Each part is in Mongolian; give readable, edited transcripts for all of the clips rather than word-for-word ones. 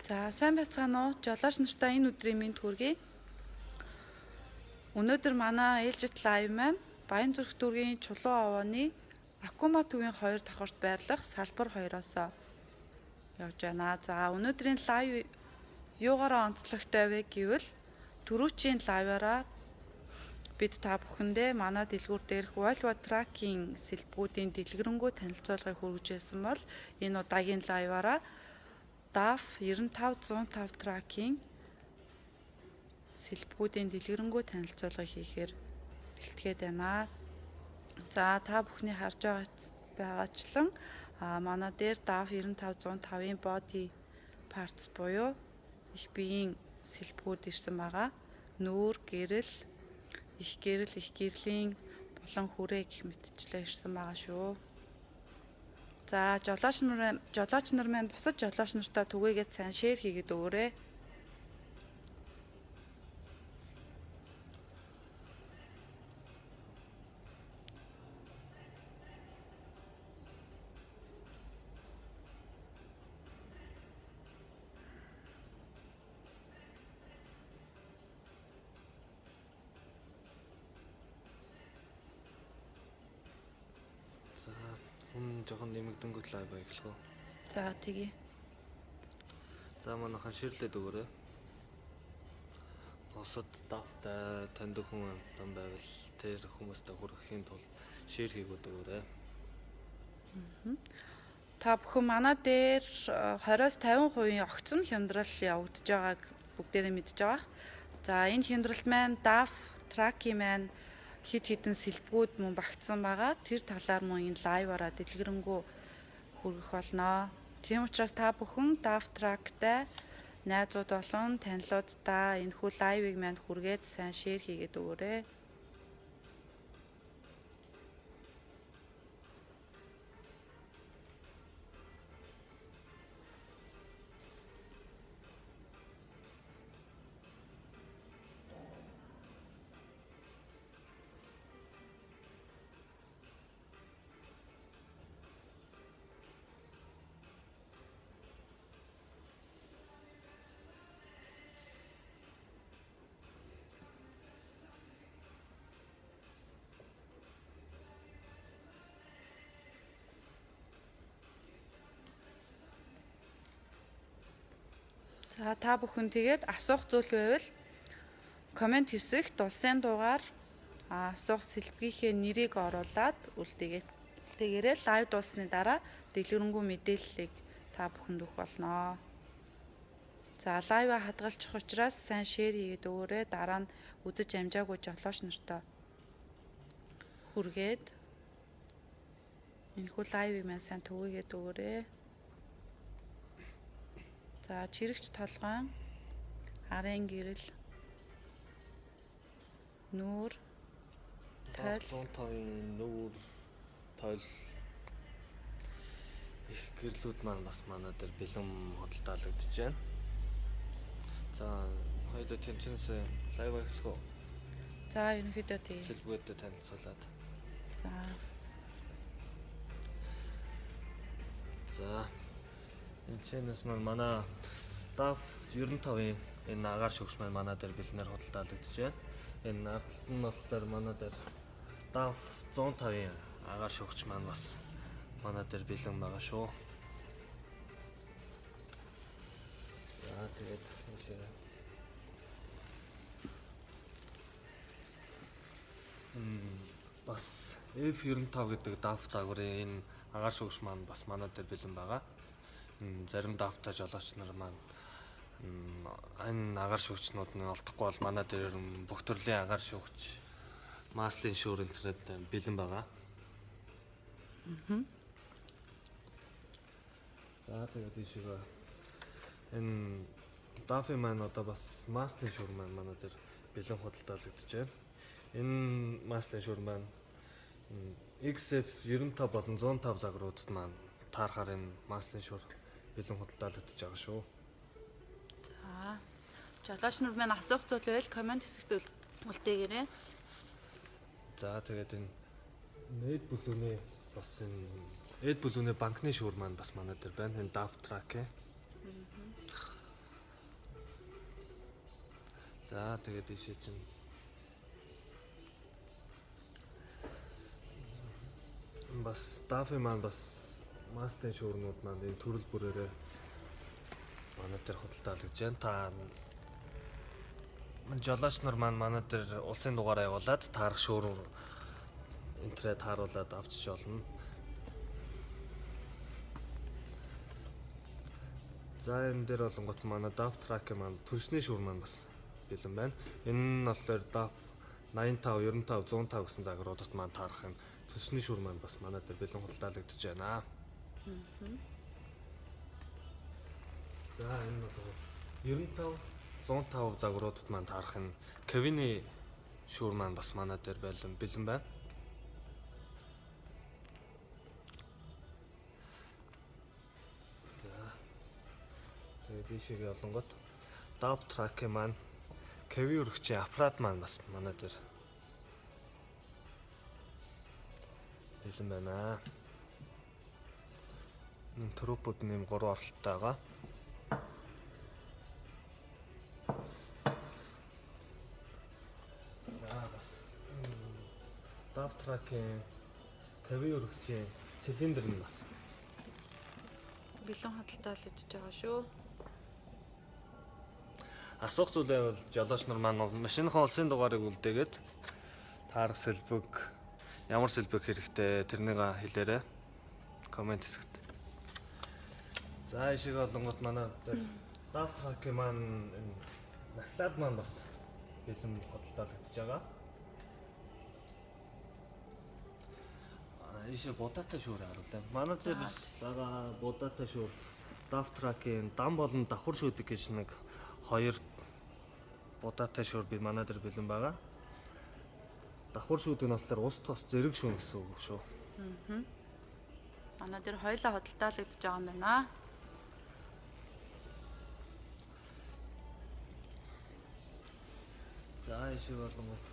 За сайн байцгаана уу? Жолооч нартай энэ өдрийн мэнд хүргэе. Өнөөдөр манай ээлжит лайв маань Баянзүрх дүүргийн Чулуу овооны Акума төвийн 2 давхарт байрлах салбар 2-оос явж байна. За өнөөдрийн лайв юугаараа онцлогтой вэ гэвэл түрүүчийн лайваараа бид та бүхэндээ манай дэлгүүр дээрх Volvo Truck-ийн сэлбгүүдийн дэлгэрэнгүй танилцуулгыг хүргэжсэн бол энэ удаагийн лайваараа DAF 95105 Truck-ийн сэлбгүүдийн дэлгэрэнгүй танилцуулгыг хийхээр бэлтгээд байна. За та бүхний харж байгаачлан манай дээр DAF 95105-ийн body parts буюу их биеийн сэлбгүүд ирсэн байгаа. Нүүр, гэрэл, их гэрлийн болон хүрээ гэх мэтчлээ ирсэн байгаа шүү. За жолооч нар маань бусад жолооч нартай түгээгээд сайн шеэр хийгээд өгөөрэй. Жохон нэмэгдэнгүүт лайв эхлэх үү. За тэгье. За манайхан ширлээд өгөөрэй. Босод давтай таньдаг хүн амтан байвал тэр хүмүүстэй хүрэхийн тулд шеэр хийгээд өгөөрэй. Та бүхэн манай дээр 20-50% огцом хямдрал явагдаж байгааг бүгдээрээ мэдж байгаа. За энэ хямдралт маань DAF Truck-ийн маань хид хідэн сэлбгүүд мөн багтсан байгаа. Тэр талаар мөн энэ лайваараа дэлгэрэнгүй хүргэх болно. Тийм учраас та бүхэн DAF Truck-тай найзууд болон танилуудтай энэ хүү лайвыг манд хүргээд сайн шеэр хийгээд өгөөрэй. За та бүхэн тэгээд асуух зүйл байвал комент хэсэгт улсын дугаар асуух сэлбгийнхээ нэрийг оруулаад үлдээгээрэй. Лайв дуусны дараа дэлгэрэнгүй мэдээллийг та бүхэнд өгөх болно. За лайва хадгалчих учраас сайн шеэр хийгээд өгөөрэй. Дараа нь үзэж амжаагүй жолооч нартай хүргээд энэ хүү лайвыг маань сайн түгээгээд өгөөрэй. За чирэгч толгойн, харын гэрэл, нүүр, тойл, 105-ийн нүүр, тойл их гэрлүүд маань бас манай дээр бэлэн хөдөлтаалагдж байна. За хоёул тэнцэнс лайв эхлэх үү? За ерөнхийдөө тийм. Сэлбгүүдэд танилцуулаад. За энэ чэнэс манай DAF 95-ийн энэ агаар шогч маань манай дээр бэлнээр хөдөлтаалагдж байна. Энэ ардлт нь болохоор манай дээр DAF 105-ийн агаар шогч маань бас манай дээр бэлэн байгаа шүү. За тэгээд бас F95 гэдэг DAF загварын энэ агаар шогч маань бас манай дээр бэлэн байгаа. Зарим DAF-тай жолооч нар маань энэ агаар шүүгчнүүд нь олдохгүй бол манай дээр бүх төрлийн агаар шүүгч, маслын шүүр интернет бэлэн байгаа. За тэгээд ийшээ энэ DAF-ийн маань одоо бас маслын шүүр маань манай дээр бэлэн худалдаалагдж байна. Энэ маслын шүүр маань XF 95 болон 105 загваруудад маань таарахаар энэ маслын шүүр бэлэн худалдаалагдж байгаа шүү. За жолооч нар маань асуух зүйл байвал комент хэсэгт үлдээгээрэй. За тэгээд энэ Эд бүлүүний бас энэ Эд бүлүүний банкны шүүр маань бас манай дээр байна. Энэ DAF Truck. За тэгээд ийшээ чинь бас дафи маань бас маслын шуурнууд маань энэ төрөл бүрээрээ манай дээр худалдаалагдж байна. Та жолооч нар маань манай дээр улсын дугаараа явуулаад таарах шууруур энтрээ тааруулаад авчиж болно. За энэ дээр болонгот манай DAF track маань түншний шуурм маань бас бэлэн байна. Энэ нь болохоор DAF 85, 95, 105 гэсэн загваруудад маань таарах юм. Түншний шуурм маань бас манай дээр бэлэн худалдаалагдж байна. За энэ бол 95, 105 загваруудад маань таарах нь Kevin-ийн шуурм маань бас манай дээр бэлэн байна. Тэгээд ийшээгээ олонгот DAF track маань Kevin өргөчийн аппарат маань бас манай дээр бэлэн байна. Трупууд нэм 3 оролттой байгаа. Бас DAF track-ийн Kevin өргөчийн цилиндр нь бас Бэлэн худалдаалагдж байгаа шүү. Асуух зүйлээ бол жолооч нар маань машиныхаа улсын дугаарыг үлдээгээд таарах сэлбэг ямар сэлбэг хэрэгтэй тэрнийг хэлээрэй. Комент хэсэгт. За ишиг олонгот манай DAF track маань нахлаад маань бас бэлэн худалдаалагдж байгаа. Ишиг будаатай шүүр харуулъя. Манай дээр байгаа будаатай шүүр DAF track-ийн дан болон давхар шүүдэг гэж нэг 2 будаатай шүүр би манай дээр бэлэн байгаа. Давхар шүүдэг нь болохоор ус тос зэрэг шүүн гэсэн үг шүү. Манай дээр хоёулаа худалдаалагдж байгаа юм байна. За ишиг болгоод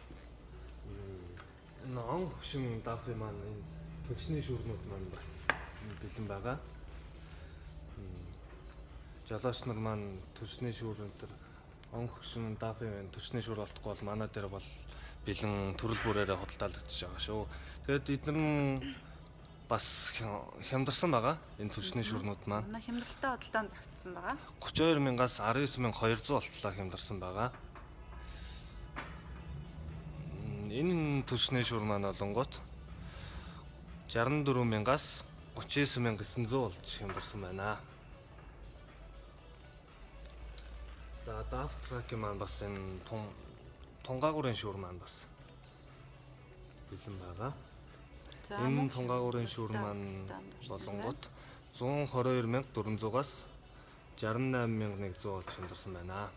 энэ он хөшин дафи маань энэ төвчний шүүрнүүд маань бас бэлэн байгаа. Жолооч нар маань төвчний шүүрэн дээр он хөшин дафи маань төвчний шүүр олдохгүй бол манай дээр бол бэлэн төрөл бүрээрээ худалдаалагдж байгаа шүү. Тэгээд эдгээр нь бас хямдарсан байгаа. Энэ төвчний шүүрнүүд маань. Манай хямдралтай худалдаанд багтсан байгаа. 32,000-аас 19,200 болтлоо хямдарсан байгаа. Энэ төвчний шүүр маань болонгот 64,000-аас 39,900 болж хямдарсан байна. За DAF track маань бас энэ тунгаагуурын шүүр маань бас бэлэн байгаа. Энэ тунгаагуурын шүүр маань болонгот 122,400-аас 68,100 болж хямдарсан байна.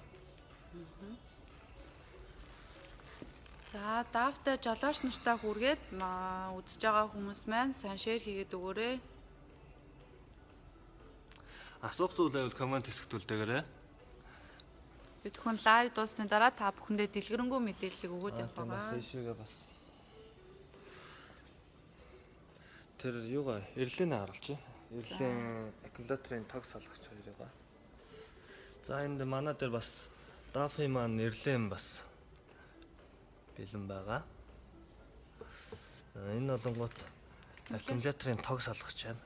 За DAF-тай жолооч нартай хүргээд үзэж байгаа хүмүүс маань сайн шеэр хийгээд өгөөрэй. Асуух зүйлээ бол комент хэсэгт үлдээгээрэй. Бид бүхэн лайв дууссаны дараа та бүхэндээ дэлгэрэнгүй мэдээлэл өгөөд явах Бас байгаа. ийшээгээ бас тэр юугаа эрлэний харуулчих. Эрлийн аккумуляторын тог салгагч хоёрыг. За энд манай дээр бас DAF-ийн маань эрлэн бас бэлэн байгаа. Энэ болонгот аккумуляторын тог салгагч байна.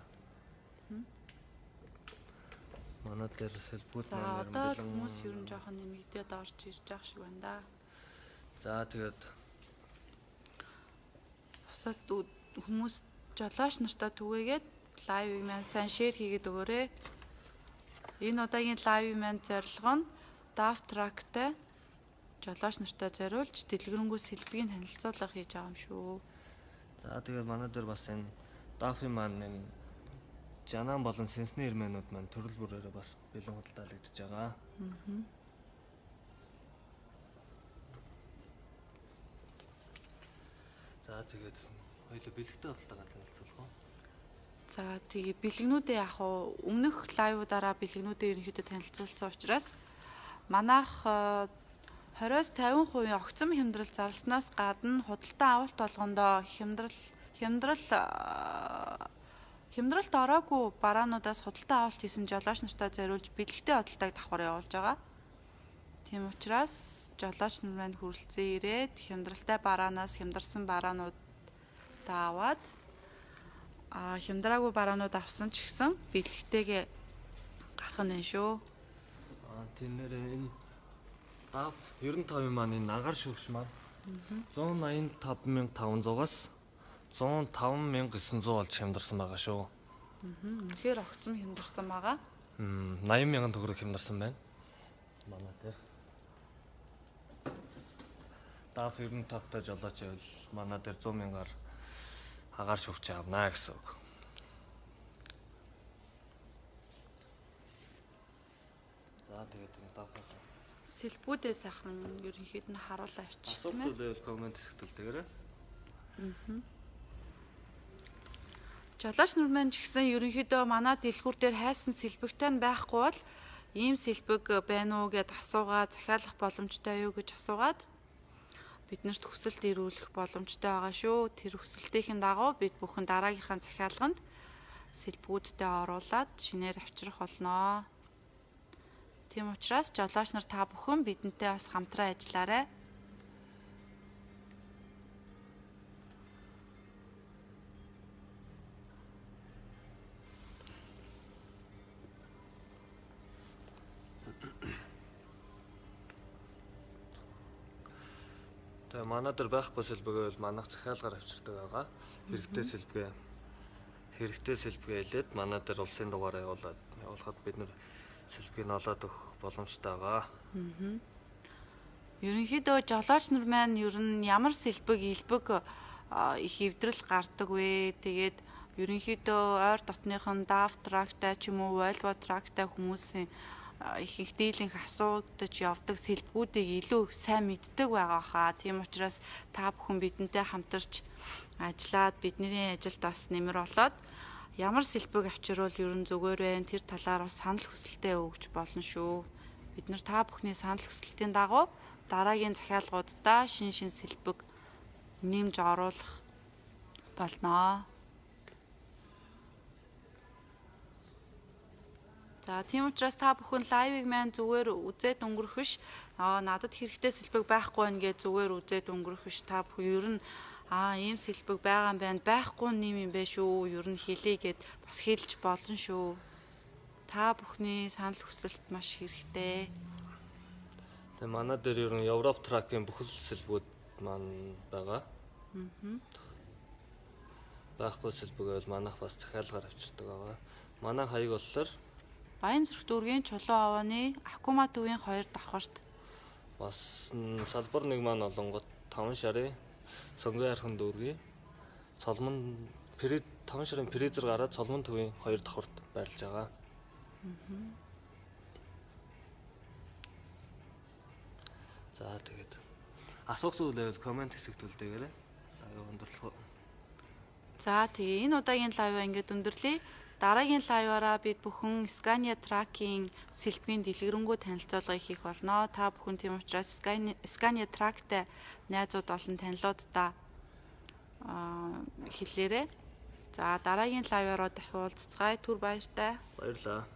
Манай дээр сэлбүүд За маань одоо бэлэн. хүмүүс ер нь жоохон нэмэгдээд орж ирж байгаа шиг байна да. За тэгээд Бусад хүмүүс жолооч нартай түгээгээд лайвыг маань сайн шеэр хийгээд өгөөрэй. Энэ удаагийн лайвын маань зорилго нь DAF track-тай жолооч нартай зориулж дэлгэрэнгүй сэлбэгийн танилцуулга хийж байгаа юм шүү. За тэгээд манай дээр бас энэ DAF-ийн маань энэ жанаан болон сэнсний ирмэнүүд маань төрөл бүрээрээ бас бэлэн худалдаалагдж байгаа. За тэгээд хоёул бэлэгтэй худалдаагаа танилцуулах уу? За тэгээ бэлгэнүүдээ яг уу өмнөх лайвуудаараа бэлгэнүүдээ ерөнхийдөө танилцуулсан учраас манайх 20-50% огцом хямдрал зарлснаас гадна худалдан авалт болгондоо хямдралд ороогүй бараануудаас худалдан авалт хийсэн жолооч нартай зориулж бэлэгтэй худалдааг давхар явуулж байгаа. Тийм учраас жолооч нар маань хүрэлцэн ирээд хямдралтай бараанаас хямдарсан бараанууд аваад хямдраагүй бараанууд авсан ч гэсэн бэлэгтэйгээ гарах нь шүү. Тийм нэрээ энэ DAF 95 маань энэ агаар шүүгч маань 185,500-аас 105,900 болж хямдарсан байгаа шүү. Үнэхээр огцом хямдарсан байгаа. 80,000 төгрөг хямдарсан байна. Манай дээр DAF 95-тай жолооч байвал манай дээр 100,000-аар агаар шүүгч авнаа гэсэн үг. За тэгээд энэ DAF Сэлбүүдээ сайхан ерөнхийд нь харуулаа авчих. асуулт зүйлээ комент хэсэгтэлтэйгээрээ. Жолооч нар маань ч гэсэн ерөнхийдөө манай дэлгүүр дээр хайсан сэлбэгтэй нь байхгүй бол ийм сэлбэг байна уу гэд асуугаад захиалах боломжтой юу гэж асуугаад биднэрт хүсэлт ирүүлэх боломжтой байгаа шүү. Тэр хүсэлтийн дагуу бид бүхэн дараагийнхаа захиалганд сэлбгүүдтэй оруулаад шинээр авчрах болноо. Тийм учраас жолооч нар та бүхэн бидэнтэй бас хамтран ажиллаарай. Тэгээ манай дээр байхгүй сэлбэгээ бол манайх захиалгаар авчирдаг байгаа. Хэрэгтэй сэлбэгээ хэлээд манай дээр улсын дугаараа явуулахад бид нэр сэлбэгийг нь олоод өгөх боломжтой байгаа. Ерөнхийдөө жолооч нар маань ер нь ямар сэлбэг илбэг их эвдрэл гардаг вэ? Тэгээд ерөнхийдөө ойр дотныхон DAF трактай ч юм уу Volvo трактай хүмүүсийн их дийлэнх асуудаж явдаг сэлбгүүдийг илүү сайн мэддэг байгаа хаа. Тийм учраас та бүхэн бидэнтэй хамтарч ажиллаад бидний ажилд бас нэмэр болоод ямар сэлбэг авчирвал ер нь зүгээр вэ? Тэр талаар бас санал хүсэлтээ өгч болно шүү. Бид нар та бүхний санал хүсэлтийн дагуу дараагийн захиалгуудаа шин сэлбэг нэмж оруулах болноо. За тийм учраас та бүхэн лайвыг маань зүгээр үзээд өнгөрөх биш. Надад хэрэгтэй сэлбэг байхгүй байна гэж зүгээр үзээд өнгөрөх биш. Та бүхэн ер нь ийм сэлбэг байгаа юм байна. Байхгүй нэм юм бэ шүү. Ер нь хэлье гэд бас хэлж болно шүү. Та бүхний санал хүсэлт маш хэрэгтэй. Тэгээ манай дээр ер нь Европ тракийн бүхэл сэлбгүүд маань байгаа. Байхгүй сэлбэг бол манайх бас захиалгаар авчирдаг байгаа. Манай хаяг болохоор Баянзүрх дүүргийн Чулуун овооны Акума төвийн 2 давхарт. Бас салбар нэг маань олонгот 5 шарын Сонгой хархан дүүргийн Цолмон 5 шарын фризер гараад Цолмон төвийн 2 давхарт байрлаж байгаа. За тэгээд асуух зүйл байвал комент хэсэгт үлдээгээрэй. Лайв өндөрлөх. За тэгээ энэ удаагийн лайваа ингээд өндөрлөе. Дараагийн лайваараа бид бүхэн Scania Track-ийн сэлбэгийн дэлгэрэнгүй танилцуулгыг хийх болно. Та бүхэн тийм учраас Scania Track-тай найзууд болон танилуудаа хэлээрэй. За дараагийн лайваараа дахин уулзцгаая. Түр баяртай. Баярлалаа.